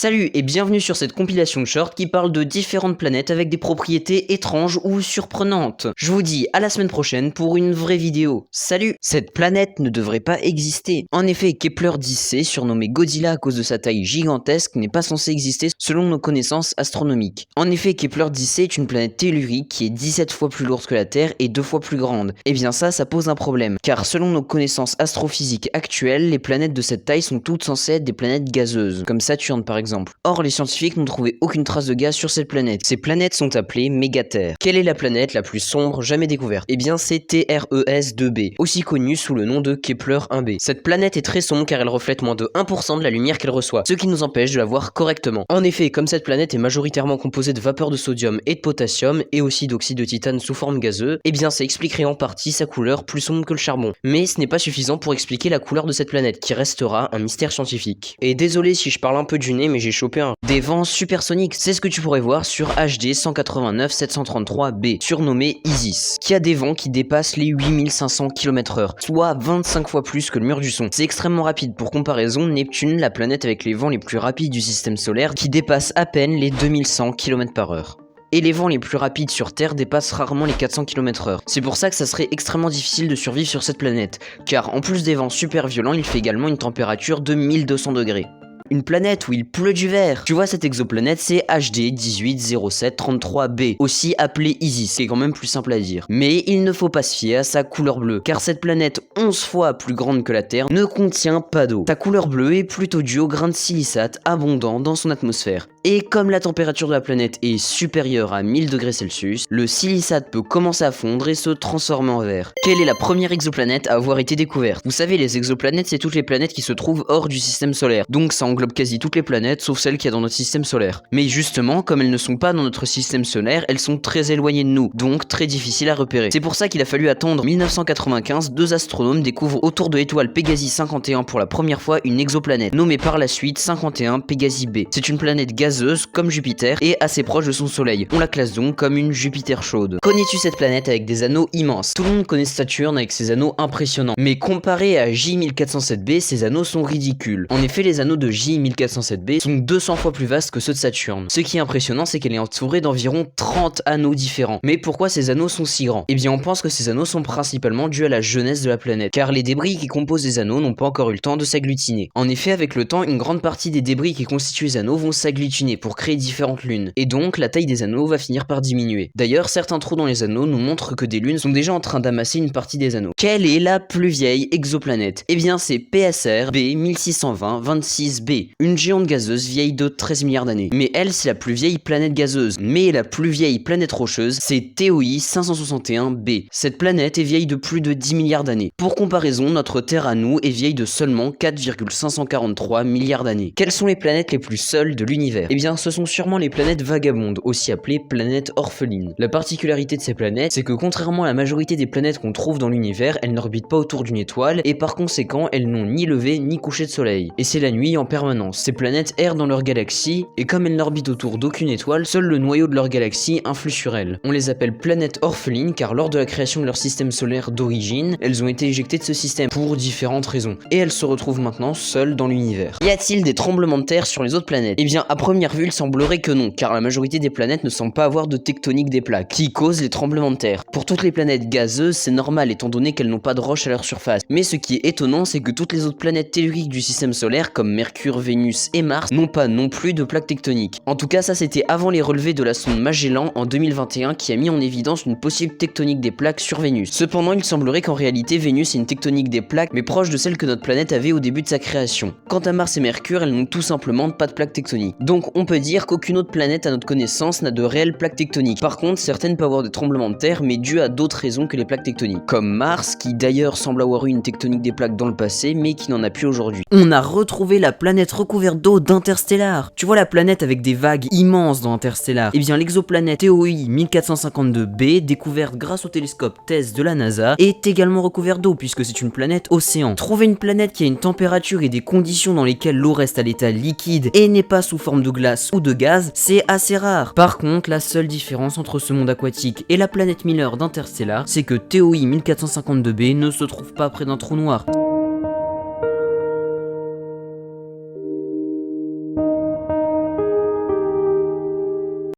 Salut et bienvenue sur cette compilation de shorts qui parle de différentes planètes avec des propriétés étranges ou surprenantes. Je vous dis à la semaine prochaine pour une vraie vidéo. Salut! Cette planète ne devrait pas exister. En effet, Kepler 10c, surnommé Godzilla à cause de sa taille gigantesque, n'est pas censé exister selon nos connaissances astronomiques. En effet, Kepler 10c est une planète tellurique qui est 17 fois plus lourde que la Terre et 2 fois plus grande. Et bien ça pose un problème, car selon nos connaissances astrophysiques actuelles, les planètes de cette taille sont toutes censées être des planètes gazeuses, comme Saturne par exemple. Or, les scientifiques n'ont trouvé aucune trace de gaz sur cette planète. Ces planètes sont appelées mégaterres. Quelle est la planète la plus sombre jamais découverte? Eh bien, c'est TRES 2b, aussi connue sous le nom de Kepler 1b. Cette planète est très sombre car elle reflète moins de 1% de la lumière qu'elle reçoit, ce qui nous empêche de la voir correctement. En effet, comme cette planète est majoritairement composée de vapeur de sodium et de potassium, et aussi d'oxyde de titane sous forme gazeuse, eh bien ça expliquerait en partie sa couleur plus sombre que le charbon. Mais ce n'est pas suffisant pour expliquer la couleur de cette planète, qui restera un mystère scientifique. Et désolé si je parle un peu du nez, mais j'ai chopé des vents supersoniques. C'est ce que tu pourrais voir sur HD 189 733b, surnommé Isis, qui a des vents qui dépassent les 8500 km/h, soit 25 fois plus que le mur du son. C'est extrêmement rapide. Pour comparaison, Neptune, la planète avec les vents les plus rapides du système solaire, qui dépasse à peine les 2100 km/h. Et les vents les plus rapides sur Terre dépassent rarement les 400 km/h. C'est pour ça que ça serait extrêmement difficile de survivre sur cette planète, car en plus des vents super violents, il fait également une température de 1200 degrés. Une planète où il pleut du verre. Tu vois, cette exoplanète, c'est HD 180733b, aussi appelée Isis, qui est quand même plus simple à dire. Mais il ne faut pas se fier à sa couleur bleue, car cette planète 11 fois plus grande que la Terre ne contient pas d'eau. Sa couleur bleue est plutôt due au grain de silicate abondant dans son atmosphère. Et comme la température de la planète est supérieure à 1000 degrés Celsius, le silicate peut commencer à fondre et se transformer en verre. Quelle est la première exoplanète à avoir été découverte? Vous savez, les exoplanètes, c'est toutes les planètes qui se trouvent hors du système solaire, donc ça englobe quasi toutes les planètes sauf celles qu'il y a dans notre système solaire. Mais justement, comme elles ne sont pas dans notre système solaire, elles sont très éloignées de nous, donc très difficiles à repérer. C'est pour ça qu'il a fallu attendre 1995, deux astronomes découvrent autour de l'étoile Pégasi 51 pour la première fois une exoplanète, nommée par la suite 51 Pégasi b. C'est une planète gazeuse comme Jupiter et assez proche de son soleil. On la classe donc comme une Jupiter chaude. Connais-tu cette planète avec des anneaux immenses? Tout le monde connaît Saturne avec ses anneaux impressionnants, mais comparé à J1407b, ses anneaux sont ridicules. En effet, les anneaux de J1407b sont 200 fois plus vastes que ceux de Saturne. Ce qui est impressionnant, c'est qu'elle est entourée d'environ 30 anneaux différents. Mais pourquoi ces anneaux sont si grands? Eh bien, on pense que ces anneaux sont principalement dus à la jeunesse de la planète, car les débris qui composent les anneaux n'ont pas encore eu le temps de s'agglutiner. En effet, avec le temps, une grande partie des débris qui constituent les anneaux vont s'agglutiner pour créer différentes lunes, et donc la taille des anneaux va finir par diminuer. D'ailleurs, certains trous dans les anneaux nous montrent que des lunes sont déjà en train d'amasser une partie des anneaux. Quelle est la plus vieille exoplanète? Eh bien, c'est PSR B 1620-26b, une géante gazeuse vieille de 13 milliards d'années. Mais elle, c'est la plus vieille planète gazeuse. Mais la plus vieille planète rocheuse, c'est TOI 561b. Cette planète est vieille de plus de 10 milliards d'années. Pour comparaison, notre Terre à nous est vieille de seulement 4,543 milliards d'années. Quelles sont les planètes les plus seules de l'univers? Eh bien, ce sont sûrement les planètes vagabondes, aussi appelées planètes orphelines. La particularité de ces planètes, c'est que contrairement à la majorité des planètes qu'on trouve dans l'univers, elles n'orbitent pas autour d'une étoile, et par conséquent, elles n'ont ni lever ni coucher de soleil. Et c'est la nuit en permanence. Ces planètes errent dans leur galaxie, et comme elles n'orbitent autour d'aucune étoile, seul le noyau de leur galaxie influe sur elles. On les appelle planètes orphelines, car lors de la création de leur système solaire d'origine, elles ont été éjectées de ce système, pour différentes raisons. Et elles se retrouvent maintenant seules dans l'univers. Y a-t-il des tremblements de terre sur les autres planètes? Eh bien, à première vue, il semblerait que non, car la majorité des planètes ne semblent pas avoir de tectonique des plaques, qui causent les tremblements de terre. Pour toutes les planètes gazeuses, c'est normal étant donné qu'elles n'ont pas de roches à leur surface. Mais ce qui est étonnant, c'est que toutes les autres planètes telluriques du système solaire, comme Mercure, Vénus et Mars, n'ont pas non plus de plaques tectoniques. En tout cas, ça c'était avant les relevés de la sonde Magellan en 2021 qui a mis en évidence une possible tectonique des plaques sur Vénus. Cependant, il semblerait qu'en réalité, Vénus ait une tectonique des plaques, mais proche de celle que notre planète avait au début de sa création. Quant à Mars et Mercure, elles n'ont tout simplement pas de plaques tectoniques. Donc on peut dire qu'aucune autre planète à notre connaissance n'a de réelles plaques tectoniques. Par contre, certaines peuvent avoir des tremblements de terre, mais dû à d'autres raisons que les plaques tectoniques. Comme Mars, qui d'ailleurs semble avoir eu une tectonique des plaques dans le passé, mais qui n'en a plus aujourd'hui. On a retrouvé la planète recouverte d'eau d'Interstellar. Tu vois la planète avec des vagues immenses dans Interstellar? Eh bien, l'exoplanète TOI 1452b, découverte grâce au télescope TESS de la NASA, est également recouverte d'eau, puisque c'est une planète océan. Trouver une planète qui a une température et des conditions dans lesquelles l'eau reste à l'état liquide et n'est pas sous forme de glace ou de gaz, c'est assez rare. Par contre, la seule différence entre ce monde aquatique et la planète Miller d'Interstellar, c'est que TOI 1452b ne se trouve pas près d'un trou noir.